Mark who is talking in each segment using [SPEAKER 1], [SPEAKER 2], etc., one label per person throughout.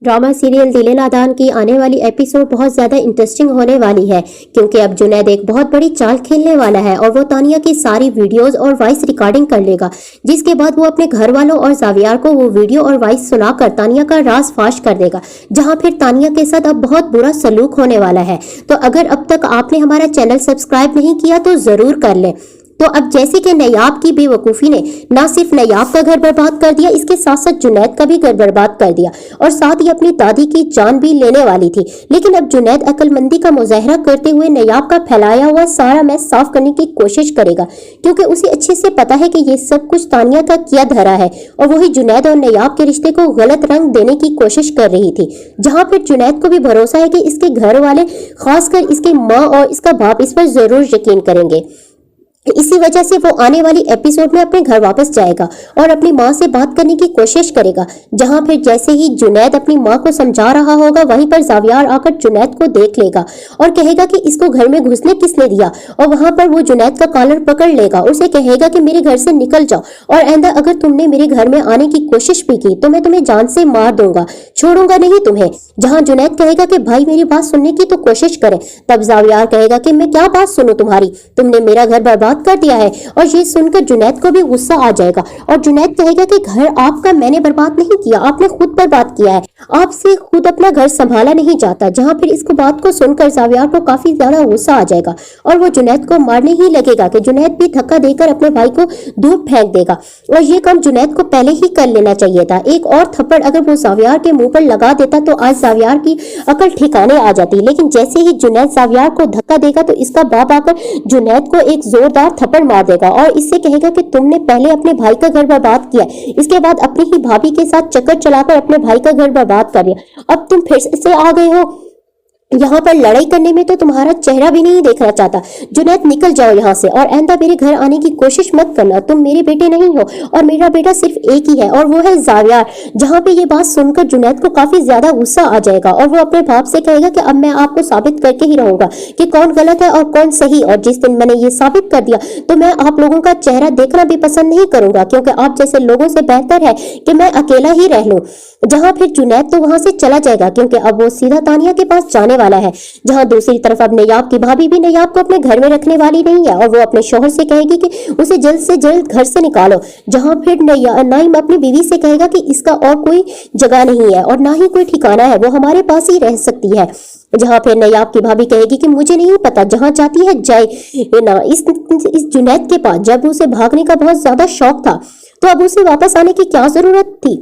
[SPEAKER 1] Drama serial दिल नादान की आने वाली एपिसोड बहुत ज्यादा इंटरेस्टिंग होने वाली है, क्योंकि अब जुनैद एक बहुत बड़ी चाल खेलने वाला है और वो तानिया की सारी वीडियोस और वॉइस रिकॉर्डिंग कर लेगा, जिसके बाद वो अपने घर वालों और जावियार को वो वीडियो और वॉइस सुनाकर तानिया का राज फाश कर देगा, जहां फिर तानिया के साथ अब बहुत बुरा सलूक होने वाला है। तो अगर अब तक आपने हमारा चैनल सब्सक्राइब नहीं किया तो जरूर कर ले। तो अब जैसे कि नयाब की बेवकूफ़ी ने ना सिर्फ नयाब का घर बर्बाद कर दिया, इसके साथ साथ जुनैद का भी घर बर्बाद कर दिया और साथ ही अपनी दादी की जान भी लेने वाली थी। लेकिन अब जुनैद अक्लमंदी का मुजाहरा करते हुए नयाब का फैलाया हुआ सारा मैस साफ करने की कोशिश करेगा, क्योंकि उसे अच्छे से पता है कि ये सब कुछ तानिया का किया धरा है और वही जुनैद और नयाब के रिश्ते को गलत रंग देने की कोशिश कर रही थी। जहां फिर जुनैद को भी भरोसा है कि इसके घर वाले, खासकर इसकी माँ और इसका बाप, इस पर जरूर यकीन करेंगे। इसी वजह से वो आने वाली एपिसोड में अपने घर वापस जाएगा और अपनी माँ से बात करने की कोशिश करेगा। जहां फिर जैसे ही जुनैद अपनी माँ को समझा रहा होगा, वहीं पर जावियार आकर जुनैद को देख लेगा और कहेगा कि इसको घर में घुसने किसने दिया, और वहां पर वो जुनैद का कॉलर पकड़ लेगा और उसे कहेगा कि मेरे घर से निकल जाओ, और आइंदा अगर तुमने मेरे घर में आने की कोशिश भी की तो मैं तुम्हें जान से मार दूंगा, छोड़ूंगा नहीं तुम्हें। जहां जुनैद कहेगा कि भाई मेरी बात सुनने की तो कोशिश करें, तब जावियार कहेगा कि मैं क्या बात सुनूं तुम्हारी, तुमने मेरा घर बर्बाद कर दिया है। और ये सुनकर जुनैद को भी गुस्सा आ जाएगा और जुनैद कहेगा कि घर आपका मैंने बर्बाद नहीं किया, आपने खुद बर्बाद किया है, आपसे खुद अपना घर संभाला नहीं जाता। जहां फिर इसको बात को सुनकर जावियार को काफी ज्यादा गुस्सा आ जाएगा और वो जुनैद को मारने ही लगेगा कि जुनैद भी धक्का देकर अपने भाई को दूर फेंक देगा। और ये काम जुनैद को पहले ही कर लेना चाहिए था। एक और थप्पड़ अगर वो जावियार के मुंह पर लगा देता तो आज जावियार की अकल ठिकाने आ जाती, लेकिन जैसे ही जुनैद जावियार को धक्का देगा तो इसका बाप आकर जुनैद को एक जोरदार थप्पड़ मार देगा और इससे कहेगा कि तुमने पहले अपने भाई का घर बर्बाद किया, इसके बाद अपनी ही भाभी के साथ चक्कर चलाकर अपने भाई का घर बर्बाद कर दिया, अब तुम फिर से आ गए हो यहाँ पर लड़ाई करने में, तो तुम्हारा चेहरा भी नहीं देखना चाहता। जुनैद निकल जाओ यहाँ से और आइंदा मेरे घर आने की कोशिश मत करना, तुम मेरे बेटे नहीं हो और मेरा बेटा सिर्फ एक ही है और वो है जावियार। जहाँ पे ये बात सुनकर जुनैद को काफी ज्यादा गुस्सा आ जाएगा और वो अपने बाप से कहेगा कि अब मैं आपको साबित करके ही रहूंगा कि कौन गलत है और कौन सही, और जिस दिन मैंने ये साबित कर दिया तो मैं आप लोगों का चेहरा देखना भी पसंद नहीं करूंगा, क्योंकि आप जैसे लोगों से बेहतर है कि मैं अकेला ही रह लूं। जहां फिर जुनैद तो वहां से चला जाएगा, क्योंकि अब वो सीधा तानिया के पास जाने वाला है। जहां दूसरी तरफ अब नयाब की भाभी भी नयाब को अपने घर में रखने वाली नहीं है और वो अपने शोहर से कहेगी कि उसे जल्द से जल्द घर से निकालो। जहां फिर नाइम अपनी बीवी से कहेगा कि इसका और कोई जगह नहीं है और ना ही कोई ठिकाना है, वो हमारे पास ही रह सकती है। जहां फिर नयाब की भाभी कहेगी कि मुझे नहीं पता, जहां चाहती है जाए ना। इस जुनैद के पास जब उसे भागने का बहुत ज्यादा शौक था तो अब उसे वापस आने की क्या जरूरत थी,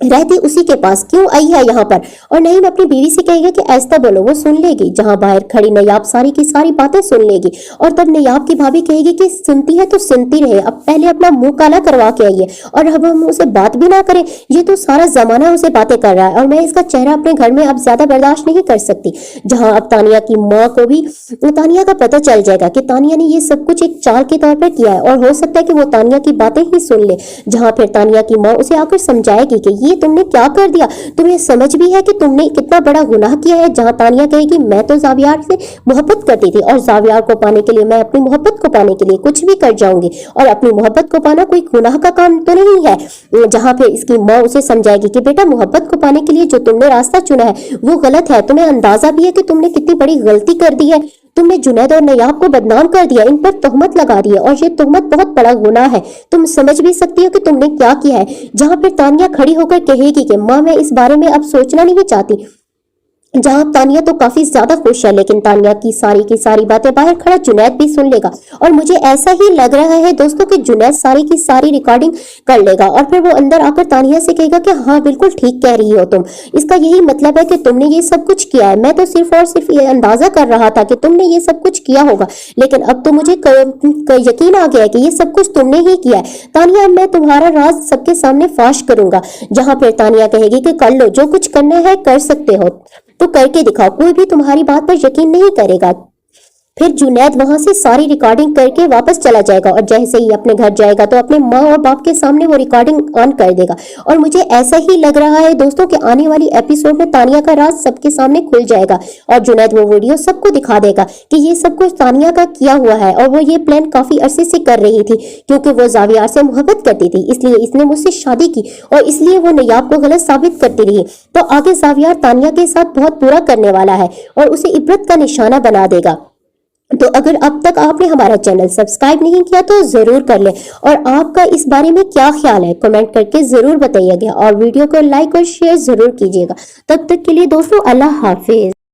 [SPEAKER 1] रहती उसी के पास क्यों आई है यहाँ पर। और नईम अपनी बीवी से कहेगा कि ऐसा बोलो, वो सुन लेगी। जहाँ बाहर खड़ी नयाब सारी की सारी बातें सुन लेगी और तब नयाब की भाभी कहेगी कि सुनती है तो सुनती रहे, अब पहले अपना मुंह काला करवा के आइए और अब हम उसे बात भी ना करें, ये तो सारा जमाना उसे बातें कर रहा है और मैं इसका चेहरा अपने घर में अब ज्यादा बर्दाश्त नहीं कर सकती। जहाँ अब तानिया की माँ को भी तानिया का पता चल जाएगा कि तानिया ने ये सब कुछ एक चाल के तौर पर किया है और हो सकता है कि वो तानिया की बातें ही सुन ले। जहाँ फिर तानिया की माँ उसे आकर समझाएगी कि ये तुमने क्या कर दिया, तुम्हें समझ भी है कि तुमने कितना बड़ा गुनाह किया है। जहां तानिया कहेगी मैं तो जावियार से मोहब्बत करती थी और जावियार को पाने के लिए, मैं अपनी मोहब्बत को पाने के लिए कुछ भी कर जाऊंगी और अपनी मोहब्बत को पाना कोई गुनाह का काम तो नहीं है। जहां पे इसकी माँ उसे समझाएगी कि बेटा मोहब्बत को पाने के लिए जो तुमने रास्ता चुना है वो गलत है, तुम्हें अंदाजा भी है कि तुमने कितनी बड़ी गलती कर दी है, तुमने जुनैद और नयाब को बदनाम कर दिया, इन पर तोहमत लगा दी है और ये तोहमत बहुत बड़ा गुनाह है, तुम समझ भी सकती हो कि तुमने क्या किया है। जहां फिर तानिया खड़ी होकर कहेगी कि माँ मैं इस बारे में अब सोचना नहीं चाहती। जहां तानिया तो काफी ज्यादा खुश है, लेकिन तानिया की सारी बातें बाहर खड़ा जुनैद भी सुन लेगा और मुझे ऐसा ही लग रहा है दोस्तों कि जुनैद सारी की सारी रिकॉर्डिंग कर लेगा और फिर वो अंदर आकर तानिया से कहेगा कि हाँ बिल्कुल ठीक कह रही हो तुम, इसका यही मतलब है कि तुमने ये सब कुछ किया है, मैं तो सिर्फ और सिर्फ ये अंदाजा कर रहा था कि तुमने ये सब कुछ किया होगा, लेकिन अब तो मुझे यकीन आ गया कि ये सब कुछ तुमने ही किया है। तानिया मैं तुम्हारा राज सबके सामने फाश करूंगा। जहां फिर तानिया कहेगी कि कर लो, जो कुछ करना है कर सकते हो तो करके दिखाओ, कोई भी तुम्हारी बात पर यकीन नहीं करेगा। फिर जुनैद वहां से सारी रिकॉर्डिंग करके वापस चला जाएगा और जैसे ही अपने घर जाएगा तो अपने माँ और बाप के सामने वो रिकॉर्डिंग ऑन कर देगा। और मुझे ऐसा ही लग रहा है दोस्तों कि आने वाली एपिसोड में तानिया का राज सबके सामने खुल जाएगा और जुनैद वो वीडियो सबको दिखा देगा कि ये सब कुछ तानिया का किया हुआ है और वो ये प्लान काफी अरसे से कर रही थी, क्योंकि वो जावियार से मोहब्बत करती थी, इसलिए इसने मुझसे शादी की और इसलिए वो नयाब को गलत साबित करती रही। तो आगे जावियार तानिया के साथ बहुत बुरा करने वाला है और उसे इबरत का निशाना बना देगा। तो अगर अब तक आपने हमारा चैनल सब्सक्राइब नहीं किया तो जरूर कर लें। और आपका इस बारे में क्या ख्याल है कमेंट करके जरूर बताइएगा और वीडियो को लाइक और शेयर जरूर कीजिएगा। तब तक के लिए दोस्तों अल्लाह हाफिज।